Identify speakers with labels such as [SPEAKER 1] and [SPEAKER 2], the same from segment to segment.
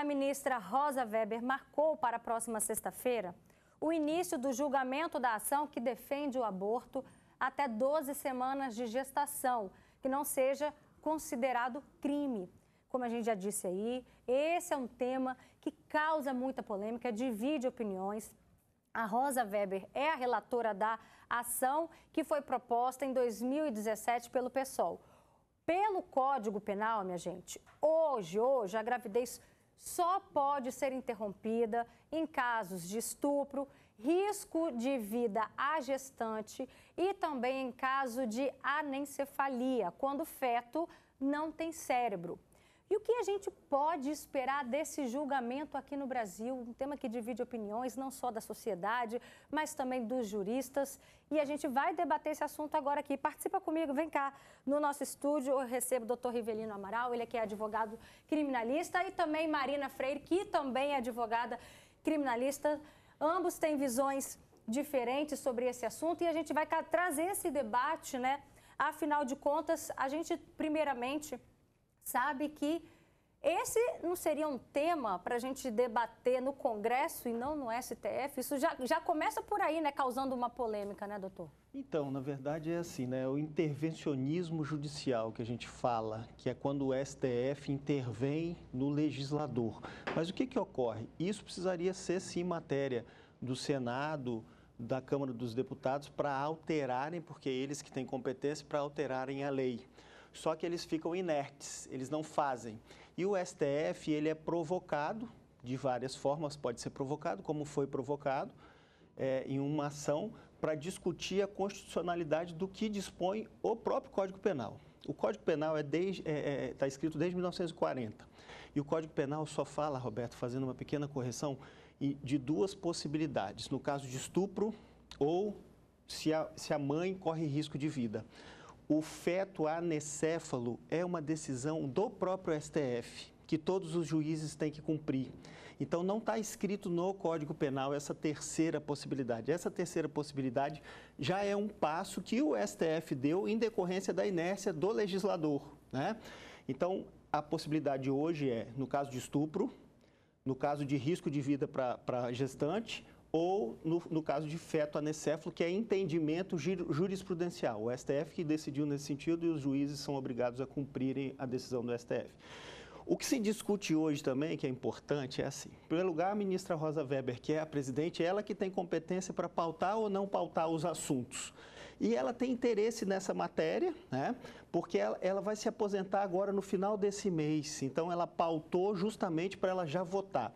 [SPEAKER 1] A ministra Rosa Weber marcou para a próxima sexta-feira o início do julgamento da ação que defende o aborto até 12 semanas de gestação, que não seja considerado crime. Como a gente já disse aí, esse é um tema que causa muita polêmica, divide opiniões. A Rosa Weber é a relatora da ação que foi proposta em 2017 pelo PSOL. Pelo Código Penal, minha gente, hoje a gravidez só pode ser interrompida em casos de estupro, risco de vida à gestante e também em caso de anencefalia, quando o feto não tem cérebro. E o que a gente pode esperar desse julgamento aqui no Brasil? Um tema que divide opiniões, não só da sociedade, mas também dos juristas. E a gente vai debater esse assunto agora aqui. Participa comigo, vem cá no nosso estúdio. Eu recebo o doutor Rivelino Amaral, ele aqui é advogado criminalista, e também Marina Freire, que também é advogada criminalista. Ambos têm visões diferentes sobre esse assunto e a gente vai trazer esse debate, né? Afinal de contas, a gente, primeiramente, sabe que esse não seria um tema para a gente debater no Congresso e não no STF? Isso já começa por aí, né? Causando uma polêmica, né, doutor?
[SPEAKER 2] Então, na verdade é assim, né? O intervencionismo judicial que a gente fala, que é quando o STF intervém no legislador. Mas o que ocorre? Isso precisaria ser, sim, matéria do Senado, da Câmara dos Deputados, para alterarem, porque é eles que têm competência para alterarem a lei. Só que eles ficam inertes, eles não fazem. E o STF, ele é provocado de várias formas, pode ser provocado, como foi provocado, em uma ação para discutir a constitucionalidade do que dispõe o próprio Código Penal. O Código Penal está escrito desde 1940. E o Código Penal só fala, Roberto, fazendo uma pequena correção, de duas possibilidades, no caso de estupro ou se a mãe corre risco de vida. O feto anencéfalo é uma decisão do próprio STF, que todos os juízes têm que cumprir. Então, não está escrito no Código Penal essa terceira possibilidade. Essa terceira possibilidade já é um passo que o STF deu em decorrência da inércia do legislador, né? Então, a possibilidade hoje é, no caso de estupro, no caso de risco de vida para a gestante, ou no caso de feto anencéfalo, que é entendimento jurisprudencial. O STF que decidiu nesse sentido e os juízes são obrigados a cumprirem a decisão do STF. O que se discute hoje também, que é importante, é assim. Em primeiro lugar, a ministra Rosa Weber, que é a presidente, ela que tem competência para pautar ou não pautar os assuntos. E ela tem interesse nessa matéria, né? Porque ela vai se aposentar agora no final desse mês. Então, ela pautou justamente para ela já votar.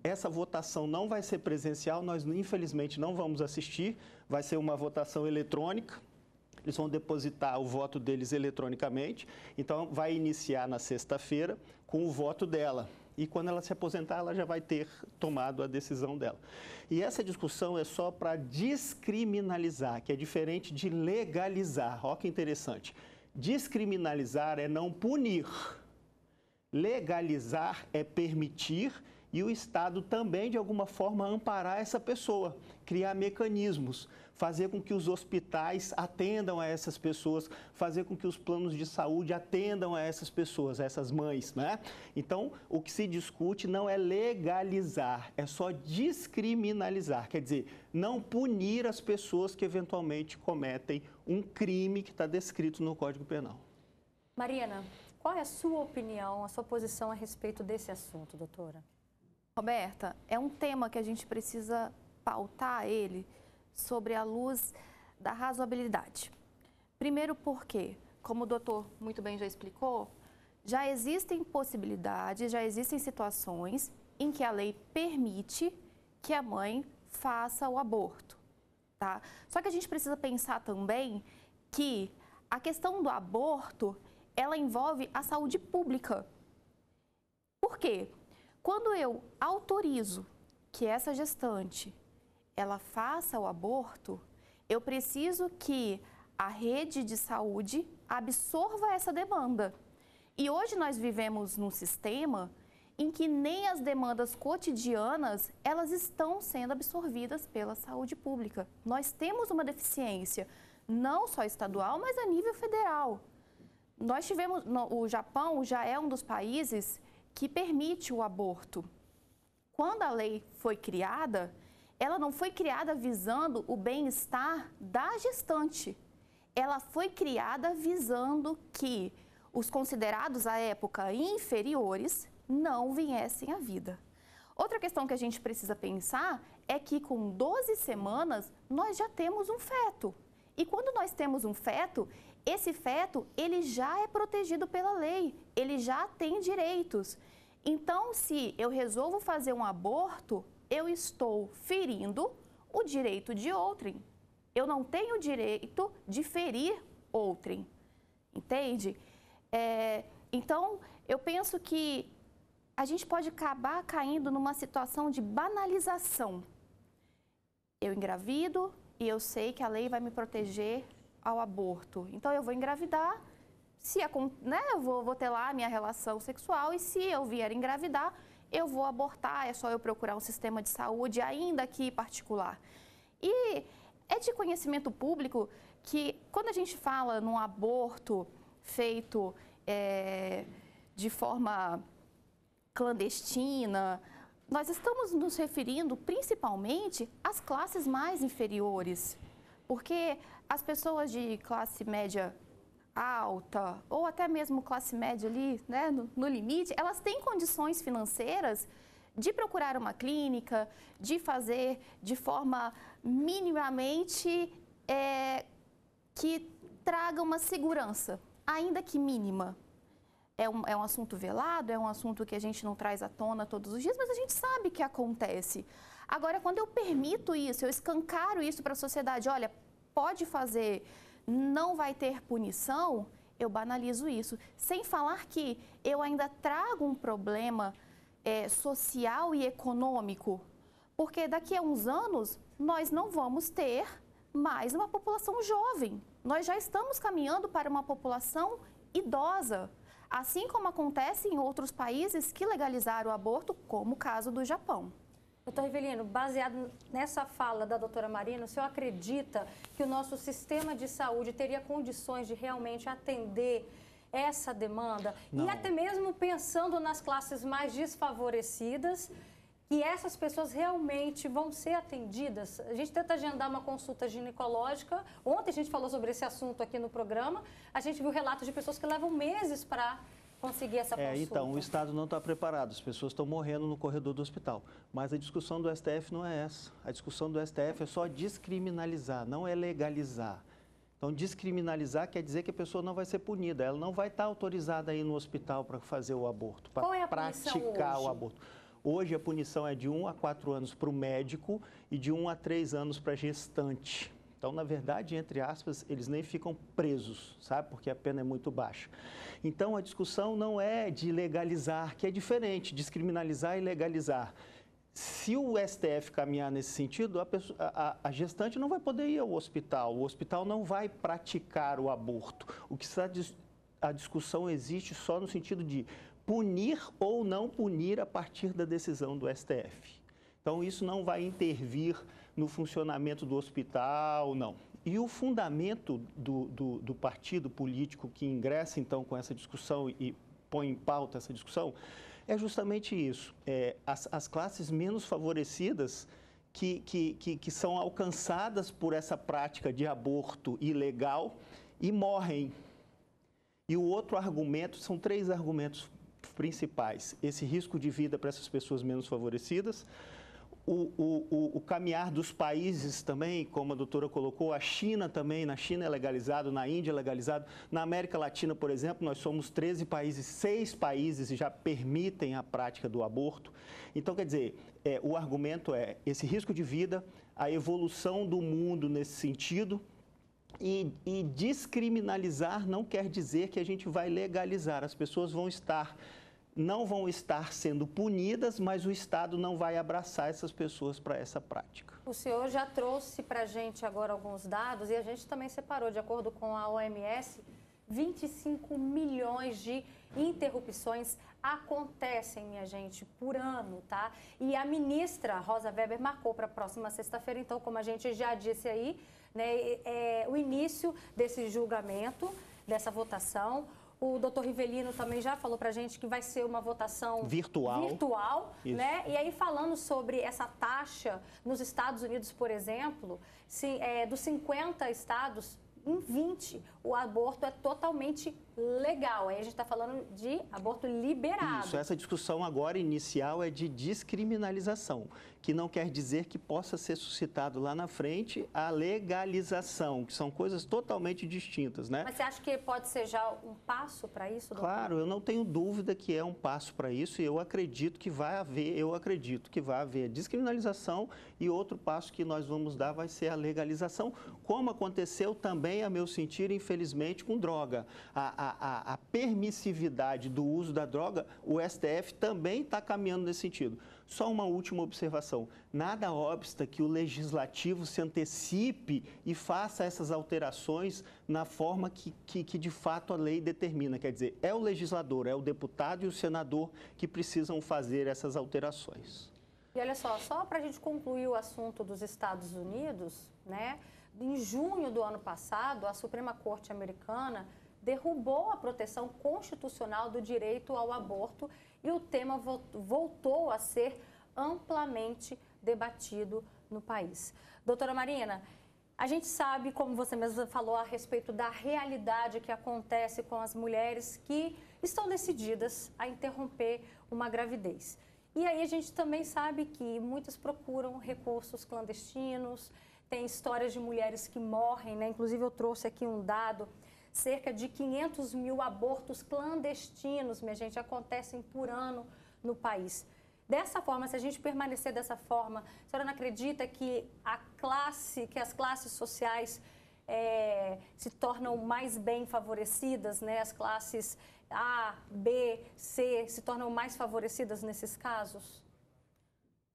[SPEAKER 2] Essa votação não vai ser presencial, nós infelizmente não vamos assistir, vai ser uma votação eletrônica, eles vão depositar o voto deles eletronicamente, então vai iniciar na sexta-feira com o voto dela. E quando ela se aposentar, ela já vai ter tomado a decisão dela. E essa discussão é só para descriminalizar, que é diferente de legalizar. Olha que interessante. Descriminalizar é não punir. Legalizar é permitir e o Estado também, de alguma forma, amparar essa pessoa, criar mecanismos, fazer com que os hospitais atendam a essas pessoas, fazer com que os planos de saúde atendam a essas pessoas, a essas mães, né? Então, o que se discute não é legalizar, é só descriminalizar, quer dizer, não punir as pessoas que eventualmente cometem um crime que está descrito no Código Penal.
[SPEAKER 1] Marina, qual é a sua opinião, a sua posição a respeito desse assunto, doutora?
[SPEAKER 3] Roberta, é um tema que a gente precisa pautar ele sobre a luz da razoabilidade. Primeiro porque, como o doutor muito bem já explicou, já existem possibilidades, já existem situações em que a lei permite que a mãe faça o aborto, tá? Só que a gente precisa pensar também que a questão do aborto, ela envolve a saúde pública. Por quê? Quando eu autorizo que essa gestante ela faça o aborto, eu preciso que a rede de saúde absorva essa demanda. E hoje nós vivemos num sistema em que nem as demandas cotidianas elas estão sendo absorvidas pela saúde pública. Nós temos uma deficiência, não só estadual, mas a nível federal. Nós tivemos, o Japão já é um dos países que permite o aborto. Quando a lei foi criada, ela não foi criada visando o bem-estar da gestante. Ela foi criada visando que os considerados à época inferiores não viessem à vida. Outra questão que a gente precisa pensar é que com 12 semanas nós já temos um feto. E quando nós temos um feto, esse feto ele já é protegido pela lei, ele já tem direitos. Então, se eu resolvo fazer um aborto, eu estou ferindo o direito de outrem. Eu não tenho o direito de ferir outrem, entende? Então, eu penso que a gente pode acabar caindo numa situação de banalização. Eu engravido e eu sei que a lei vai me proteger ao aborto. Então, eu vou engravidar, eu vou ter lá a minha relação sexual e se eu vier engravidar, eu vou abortar, é só eu procurar um sistema de saúde, ainda que particular. E é de conhecimento público que quando a gente fala num aborto feito de forma clandestina, nós estamos nos referindo principalmente às classes mais inferiores, porque as pessoas de classe média alta ou até mesmo classe média ali, né, no limite, elas têm condições financeiras de procurar uma clínica, de fazer de forma minimamente que traga uma segurança, ainda que mínima. É um assunto velado, é um assunto que a gente não traz à tona todos os dias, mas a gente sabe que acontece. Agora, quando eu permito isso, eu escancaro isso para a sociedade, olha, pode fazer, não vai ter punição, eu banalizo isso. Sem falar que eu ainda trago um problema social e econômico, porque daqui a uns anos nós não vamos ter mais uma população jovem. Nós já estamos caminhando para uma população idosa, assim como acontece em outros países que legalizaram o aborto, como o caso do Japão.
[SPEAKER 1] Doutor Rivelino, baseado nessa fala da doutora Marina, o senhor acredita que o nosso sistema de saúde teria condições de realmente atender essa demanda? Não. E até mesmo pensando nas classes mais desfavorecidas, que essas pessoas realmente vão ser atendidas? A gente tenta agendar uma consulta ginecológica. Ontem a gente falou sobre esse assunto aqui no programa. A gente viu relatos de pessoas que levam meses para conseguir essa consulta.
[SPEAKER 2] Então, o Estado não está preparado, as pessoas estão morrendo no corredor do hospital. Mas a discussão do STF não é essa. A discussão do STF é só descriminalizar, não é legalizar. Então, descriminalizar quer dizer que a pessoa não vai ser punida, ela não vai estar autorizada a ir no hospital para fazer o aborto, para praticar o aborto. Hoje a punição é de 1 a 4 anos para o médico e de 1 a 3 anos para a gestante. Então, na verdade, entre aspas, eles nem ficam presos, sabe? Porque a pena é muito baixa. Então, a discussão não é de legalizar, que é diferente, descriminalizar e legalizar. Se o STF caminhar nesse sentido, a gestante não vai poder ir ao hospital, o hospital não vai praticar o aborto. O que a discussão existe só no sentido de punir ou não punir a partir da decisão do STF. Então, isso não vai intervir no funcionamento do hospital, não. E o fundamento do partido político que ingressa, então, com essa discussão e põe em pauta essa discussão, é justamente isso. As classes menos favorecidas que são alcançadas por essa prática de aborto ilegal e morrem. E o outro argumento, são 3 argumentos principais. Esse risco de vida para essas pessoas menos favorecidas, o caminhar dos países também, como a doutora colocou, a China também, na China é legalizado, na Índia é legalizado, na América Latina, por exemplo, nós somos 13 países, 6 países já permitem a prática do aborto. Então, quer dizer, o argumento é esse risco de vida, a evolução do mundo nesse sentido, e descriminalizar não quer dizer que a gente vai legalizar, as pessoas não vão estar sendo punidas, mas o Estado não vai abraçar essas pessoas para essa prática.
[SPEAKER 1] O senhor já trouxe para a gente agora alguns dados e a gente também separou, de acordo com a OMS, 25 milhões de interrupções acontecem, minha gente, por ano, tá? E a ministra Rosa Weber marcou para a próxima sexta-feira, então, como a gente já disse aí, né, o início desse julgamento, dessa votação. O doutor Rivelino também já falou para a gente que vai ser uma votação
[SPEAKER 2] virtual,
[SPEAKER 1] né? E aí, falando sobre essa taxa, nos Estados Unidos, por exemplo, dos 50 estados, em 20, o aborto é totalmente legal. Aí a gente está falando de aborto liberado.
[SPEAKER 2] Isso, essa discussão agora inicial é de descriminalização, que não quer dizer que possa ser suscitado lá na frente a legalização, que são coisas totalmente distintas, né?
[SPEAKER 1] Mas você acha que pode ser já um passo para isso, doutor?
[SPEAKER 2] Claro, eu não tenho dúvida que é um passo para isso e eu acredito que vai haver descriminalização e outro passo que nós vamos dar vai ser a legalização, como aconteceu também, a meu sentir, infelizmente, com droga. A permissividade do uso da droga, o STF também está caminhando nesse sentido. Só uma última observação. Nada obsta que o legislativo se antecipe e faça essas alterações na forma que de fato a lei determina. Quer dizer, é o legislador, é o deputado e o senador que precisam fazer essas alterações.
[SPEAKER 1] E olha só para a gente concluir o assunto dos Estados Unidos, né? Em junho do ano passado, a Suprema Corte americana derrubou a proteção constitucional do direito ao aborto e o tema voltou a ser amplamente debatido no país. Doutora Marina, a gente sabe, como você mesma falou, a respeito da realidade que acontece com as mulheres que estão decididas a interromper uma gravidez. E aí a gente também sabe que muitas procuram recursos clandestinos, tem histórias de mulheres que morrem, né? Inclusive eu trouxe aqui um dado. Cerca de 500 mil abortos clandestinos, minha gente, acontecem por ano no país. Dessa forma, se a gente permanecer dessa forma, a senhora não acredita que as classes sociais se tornam mais bem favorecidas, né? As classes A, B, C se tornam mais favorecidas nesses casos?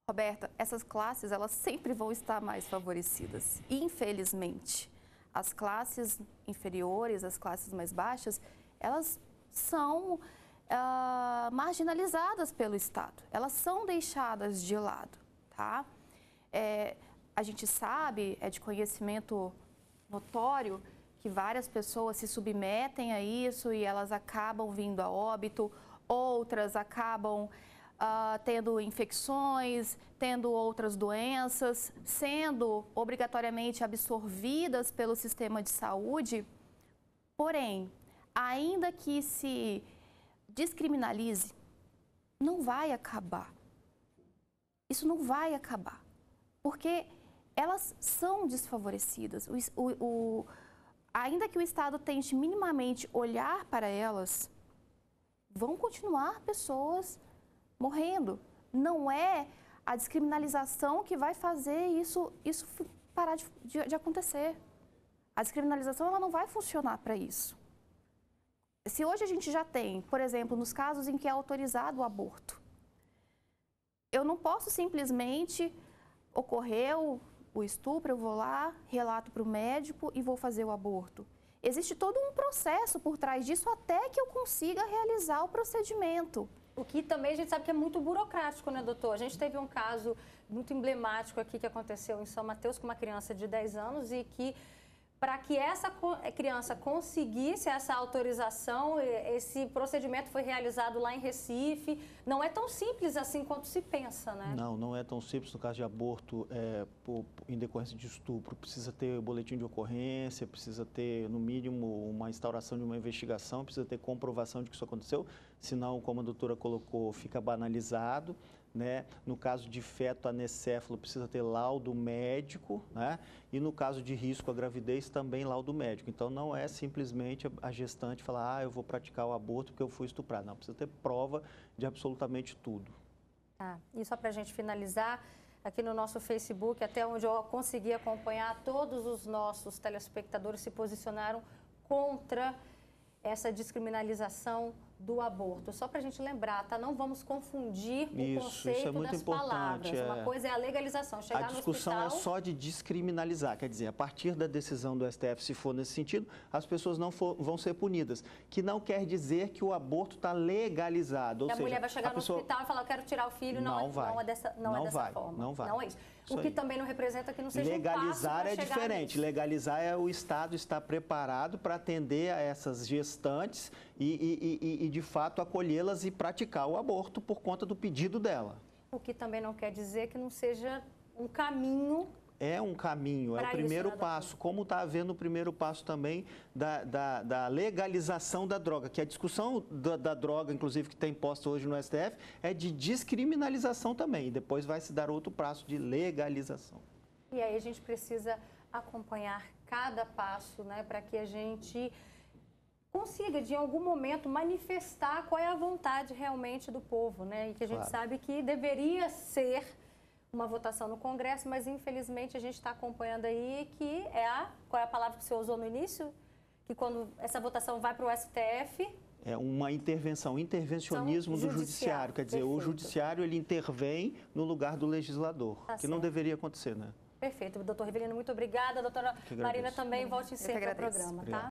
[SPEAKER 3] Roberta, essas classes, elas sempre vão estar mais favorecidas, infelizmente. As classes inferiores, as classes mais baixas, elas são marginalizadas pelo Estado. Elas são deixadas de lado, tá? A gente sabe, é de conhecimento notório, que várias pessoas se submetem a isso e elas acabam vindo a óbito, outras acabam tendo infecções, tendo outras doenças, sendo obrigatoriamente absorvidas pelo sistema de saúde. Porém, ainda que se descriminalize, não vai acabar. Isso não vai acabar, porque elas são desfavorecidas. Ainda que o Estado tente minimamente olhar para elas, vão continuar pessoas morrendo. Não é a descriminalização que vai fazer isso parar de acontecer. A descriminalização ela não vai funcionar para isso. Se hoje a gente já tem, por exemplo, nos casos em que é autorizado o aborto, eu não posso simplesmente ocorreu o estupro, eu vou lá, relato para o médico e vou fazer o aborto. Existe todo um processo por trás disso até que eu consiga realizar o procedimento.
[SPEAKER 1] O que também a gente sabe que é muito burocrático, né, doutor? A gente teve um caso muito emblemático aqui que aconteceu em São Mateus com uma criança de 10 anos e que, para que essa criança conseguisse essa autorização, esse procedimento foi realizado lá em Recife. Não é tão simples assim quanto se pensa, né?
[SPEAKER 2] Não é tão simples. No caso de aborto, em decorrência de estupro, precisa ter boletim de ocorrência, precisa ter, no mínimo, uma instauração de uma investigação, precisa ter comprovação de que isso aconteceu, senão, como a doutora colocou, fica banalizado. Né? No caso de feto anencéfalo, precisa ter laudo médico, né? E no caso de risco à gravidez, também laudo médico. Então, não é simplesmente a gestante falar, eu vou praticar o aborto porque eu fui estuprada. Não, precisa ter prova de absolutamente tudo.
[SPEAKER 1] E só para a gente finalizar, aqui no nosso Facebook, até onde eu consegui acompanhar, todos os nossos telespectadores se posicionaram contra essa descriminalização do aborto. Só para a gente lembrar, tá? Não vamos confundir o conceito das palavras. Uma coisa é a legalização, chegar no hospital...
[SPEAKER 2] A discussão é só de descriminalizar, quer dizer, a partir da decisão do STF, se for nesse sentido, as pessoas vão ser punidas. Que não quer dizer que o aborto está legalizado. Ou
[SPEAKER 1] seja, a mulher vai chegar no hospital e falar, eu quero tirar o filho, não é dessa forma.
[SPEAKER 2] Não
[SPEAKER 1] é isso. O que também não representa que não seja
[SPEAKER 2] legalizar é diferente. Legalizar é o Estado estar preparado para atender a essas gestantes e de fato, acolhê-las e praticar o aborto por conta do pedido dela.
[SPEAKER 1] O que também não quer dizer que não seja um caminho.
[SPEAKER 2] É um caminho, é o primeiro passo, como está havendo o primeiro passo também da legalização da droga, que a discussão da droga, inclusive, que está imposta hoje no STF, é de descriminalização também, e depois vai se dar outro passo de legalização.
[SPEAKER 1] E aí a gente precisa acompanhar cada passo, né, para que a gente consiga, de algum momento, manifestar qual é a vontade realmente do povo, né, e que a gente sabe que deveria ser uma votação no Congresso, mas infelizmente a gente está acompanhando aí que qual é a palavra que você usou no início? Que quando essa votação vai para o STF...
[SPEAKER 2] É uma intervencionismo do judiciário, quer dizer, o judiciário ele intervém no lugar do legislador, que não deveria acontecer, né?
[SPEAKER 1] Perfeito. Doutor Rivelino, muito obrigada. Doutora Marina também, volte sempre ao programa, tá?